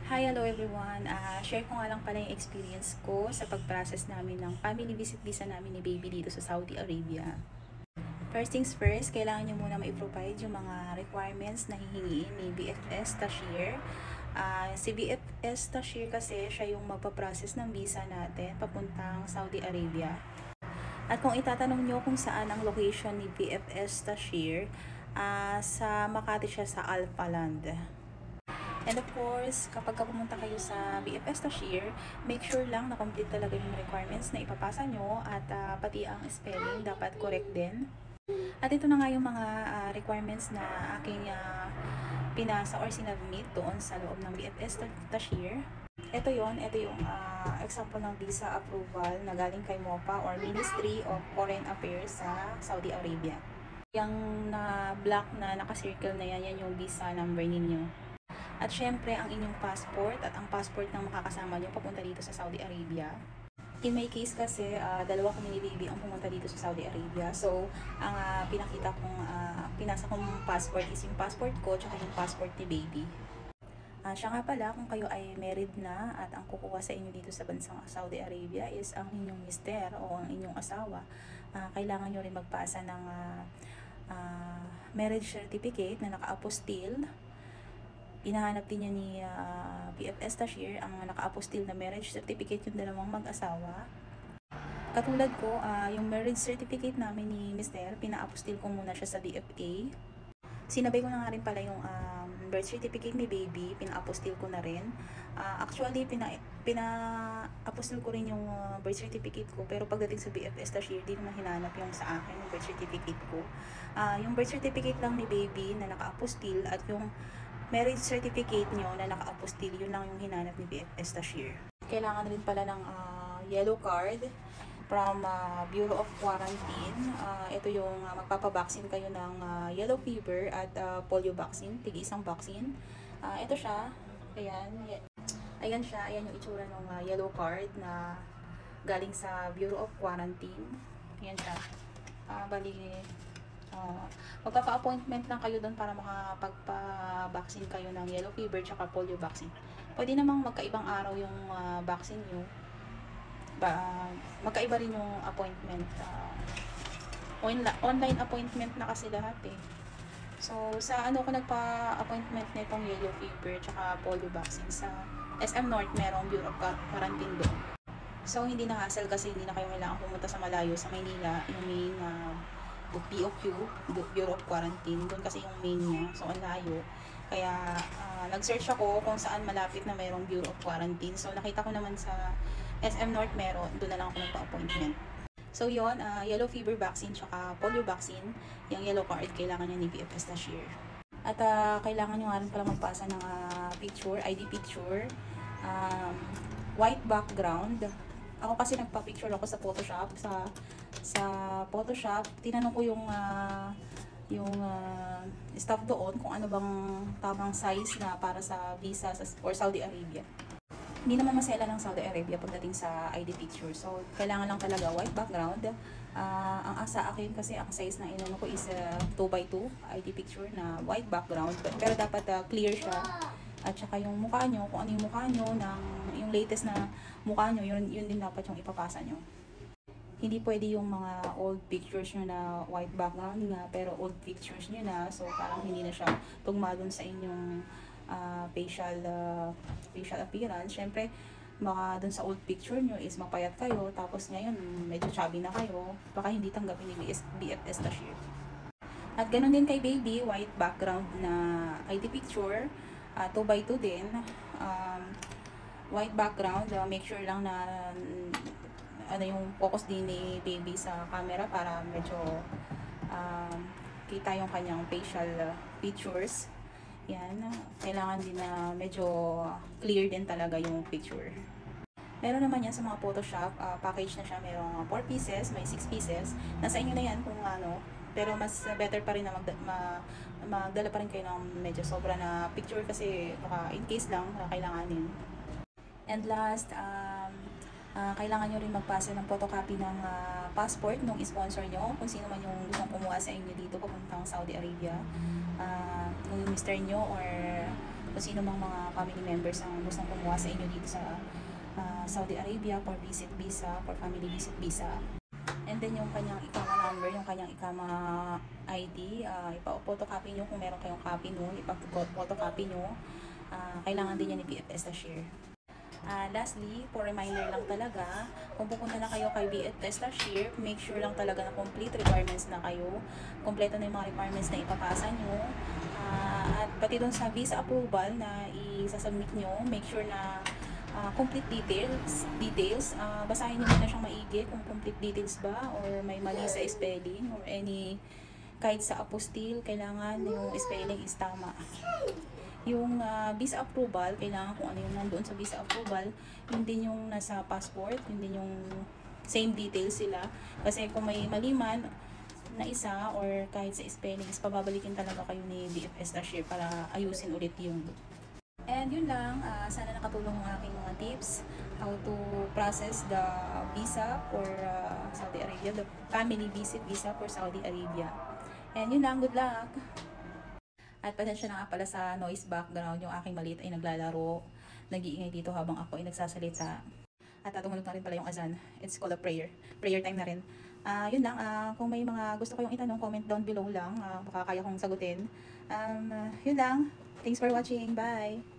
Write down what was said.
Hi, hello everyone. Share ko nga lang pala yung experience ko sa pag-process namin ng family visit visa namin ni baby dito sa Saudi Arabia. First things first, kailangan nyo muna ma-provide yung mga requirements na hihingiin ni BFS Tashir. Si BFS Tashir kasi siya yung magpa-process ng visa natin papuntang Saudi Arabia. At kung itatanong nyo kung saan ang location ni BFS Tashir, sa Makati siya sa Alphaland. And of course, kapag pumunta kayo sa BFS Tashir, make sure lang na complete talaga yung requirements na ipapasa nyo at pati ang spelling dapat correct din. At ito na nga yung mga requirements na aking pinasa or sinubmit doon sa loob ng BFS Tashir. Ito yung example ng visa approval na galing kay MOPA or Ministry of Foreign Affairs sa Saudi Arabia. Yung na black na naka-circle na yan yung visa number ninyo. At syempre, ang inyong passport at ang passport ng makakasama nyo papunta dito sa Saudi Arabia. In my case kasi, dalawa kami ni baby ang pumunta dito sa Saudi Arabia. So, ang pinasa kong passport is yung passport ko tsaka yung passport ni baby. Siya nga pala, kung kayo ay married na at ang kukuha sa inyo dito sa bansang Saudi Arabia is ang inyong mister o ang inyong asawa, kailangan nyo rin magpasa ng marriage certificate na naka-apostil. Inahanap din niya ni BFS Tashir ang naka-apostil na marriage certificate yung dalawang mag-asawa. Katulad ko, yung marriage certificate namin ni Mr. Pina-apostil ko muna siya sa DFA. Sinabay ko na nga rin pala yung birth certificate ni baby, pina-apostil ko na rin. Actually, pina-apostil ko rin yung birth certificate ko, pero pagdating sa BFS Tashir, di naman hinanap yung sa akin, yung birth certificate ko. Yung birth certificate lang ni baby na naka-apostil at yung marriage certificate nyo na naka-apostil, yun lang yung hinanap ni BFS Tashir. Kailangan rin pala ng yellow card from Bureau of Quarantine. Ito yung magpapabaksin kayo ng yellow fever at polio vaccine, tig-isang vaccine. Ito siya, ayan siya, ayan yung itsura ng yellow card na galing sa Bureau of Quarantine. Ayan siya. Magpapa-appointment lang kayo doon para makapagpa-vaccine kayo ng yellow fever tsaka polio vaccine. Pwede namang magkaibang araw yung vaccine nyo. Magkaiba rin yung appointment. Online appointment na kasi lahat eh. So, sa ko nagpa-appointment nitong yellow fever tsaka polio vaccine sa SM North, merong Bureau of Quarantine doon. So, hindi na hassle kasi hindi na kayo kailangan pumunta sa malayo, sa Maynila, yung main BOQ, Bureau of Quarantine. Doon kasi yung main niya. So, ang layo. Kaya, nag-search ako kung saan malapit na mayroong Bureau of Quarantine. So, nakita ko naman sa SM North meron. Doon na lang ako nagpa-appointment. So, yun, yellow fever vaccine tsaka polio vaccine. Yung yellow card, kailangan niya ni BFS Tashir. At kailangan nyo nga rin pala magpasa ng picture, ID picture. White background. Ako kasi nagpa-picture ako sa Photoshop. Sa Photoshop, tinanong ko yung staff doon kung ano bang tamang size na para sa visa for Saudi Arabia. Hindi naman masela ng Saudi Arabia pagdating sa ID picture. So, kailangan lang talaga white background. Ang asa akin kasi ang size na inano ko is 2x2 ID picture na white background. Pero dapat clear siya. At saka yung mukha nyo, kung ano yung mukha nyo, yung latest na mukha nyo, yun din dapat yung ipapasa nyo. Hindi pwede yung mga old pictures nyo na white background nga, pero old pictures nyo na, so parang hindi na siya tugma dun sa inyong facial appearance. Siyempre, baka dun sa old picture nyo is mapayat kayo, tapos ngayon medyo chubby na kayo, baka hindi tanggapin ni BFS Tashir. At ganun din kay baby, white background na ID picture, 2x2 din, white background, make sure lang na yung focus din ni baby sa camera para medyo kita yung kanyang facial features. Yan, kailangan din na medyo clear din talaga yung picture. Meron naman yan sa mga Photoshop, package na siya, merong 4 pieces, may 6 pieces. Nasa inyo na yan kung pero mas better pa rin na magdala pa rin kayo ng medyo sobra na picture kasi baka in case lang kailanganin. And last, kailangan nyo rin magpasa ng photocopy ng passport nung sponsor nyo, kung sino man yung gustong kumuha sa inyo dito papuntang Saudi Arabia. Kung yung mister nyo or kung sino mang mga family members ang gustong kumuha sa inyo dito sa Saudi Arabia for visit visa, for family visit visa. And then yung kanyang ikama number, yung kanyang ikama ID, ipa-photocopy nyo kung meron kayong copy nun, ipa-photocopy nyo. Kailangan din yan ni BFS Share. Lastly, for reminder lang talaga, kung pupunta na kayo kay BFS Share, make sure lang talaga na complete requirements na kayo. Kompleto na yung mga requirements na ipapasa nyo. At pati dun sa visa approval na isasubmit nyo, make sure na complete details. Basahin nyo muna siyang maigi kung complete details ba or may mali sa spelling or any kahit sa apostille, kailangan yung spelling is tama. Yung visa approval, kailangan kung ano yung nandoon sa visa approval, yun din yung nasa passport, yun din yung same details sila. Kasi kung may mali man na isa or kahit sa spellings, pababalikin talaga kayo ni BFS Share para ayusin ulit yung. And yun lang, sana nakatulong ang aking mga tips how to process the visa for Saudi Arabia, the family visit visa for Saudi Arabia. And yun lang, good luck! At pasensya na nga pala sa noise background, yung aking maliit ay naglalaro, nag-iingay dito habang ako ay nagsasalita. At tumunog na rin pala yung azan. It's called a prayer. Prayer time na rin. Yun lang, kung may mga gusto kayong itanong, comment down below lang. Baka kaya kong sagutin. Yun lang. Thanks for watching. Bye!